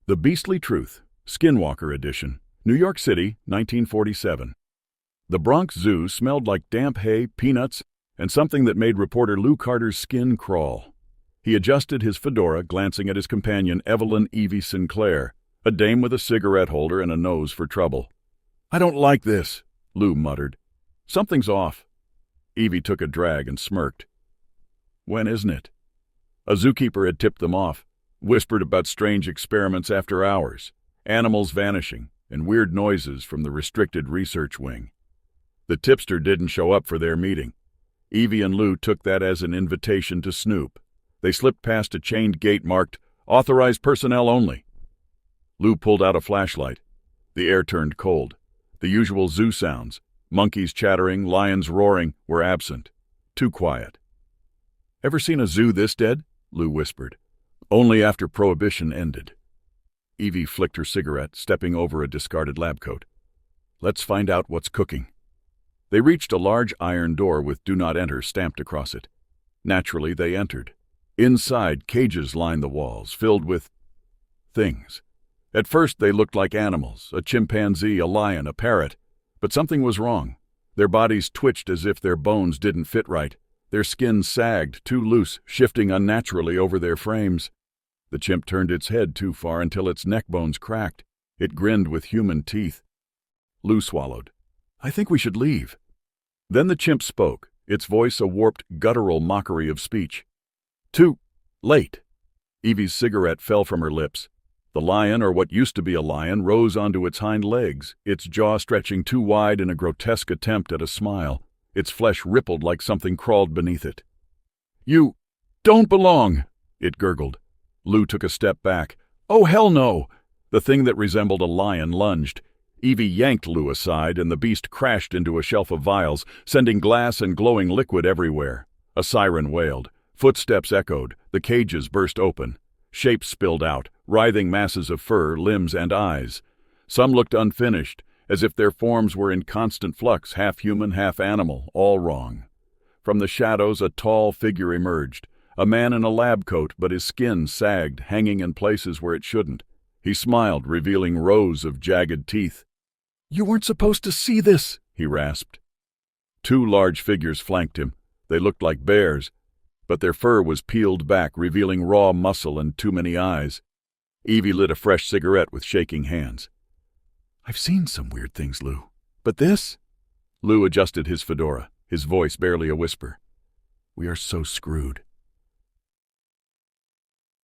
The Beastly Truth, Skinwalker Edition, New York City, 1947. The Bronx Zoo smelled like damp hay, peanuts, and something that made reporter Lou Carter's skin crawl. He adjusted his fedora, glancing at his companion Evelyn Evie Sinclair, a dame with a cigarette holder and a nose for trouble. "I don't like this," Lou muttered. "Something's off." Evie took a drag and smirked. "When isn't it?" A zookeeper had tipped them off, whispered about strange experiments after hours, animals vanishing, and weird noises from the restricted research wing. The tipster didn't show up for their meeting. Evie and Lou took that as an invitation to snoop. They slipped past a chained gate marked, "Authorized personnel only." Lou pulled out a flashlight. The air turned cold. The usual zoo sounds, monkeys chattering, lions roaring, were absent. Too quiet. "Ever seen a zoo this dead?" Lou whispered. "Only after Prohibition ended." Evie flicked her cigarette, stepping over a discarded lab coat. "Let's find out what's cooking." They reached a large iron door with "Do Not Enter" stamped across it. Naturally, they entered. Inside, cages lined the walls, filled with things. At first, they looked like animals, a chimpanzee, a lion, a parrot. But something was wrong. Their bodies twitched as if their bones didn't fit right. Their skin sagged, too loose, shifting unnaturally over their frames. The chimp turned its head too far until its neck bones cracked. It grinned with human teeth. Lou swallowed. "I think we should leave." Then the chimp spoke, its voice a warped, guttural mockery of speech. "Too late." Evie's cigarette fell from her lips. The lion, or what used to be a lion, rose onto its hind legs, its jaw stretching too wide in a grotesque attempt at a smile. Its flesh rippled like something crawled beneath it. "You don't belong," it gurgled. Lou took a step back. "Oh, hell no!" The thing that resembled a lion lunged. Evie yanked Lou aside, and the beast crashed into a shelf of vials, sending glass and glowing liquid everywhere. A siren wailed. Footsteps echoed. The cages burst open. Shapes spilled out, writhing masses of fur, limbs, and eyes. Some looked unfinished, as if their forms were in constant flux, half human, half animal, all wrong. From the shadows, a tall figure emerged. A man in a lab coat, but his skin sagged, hanging in places where it shouldn't. He smiled, revealing rows of jagged teeth. "You weren't supposed to see this," he rasped. Two large figures flanked him. They looked like bears, but their fur was peeled back, revealing raw muscle and too many eyes. Evie lit a fresh cigarette with shaking hands. "I've seen some weird things, Lou. But this?" Lou adjusted his fedora, his voice barely a whisper. "We are so screwed.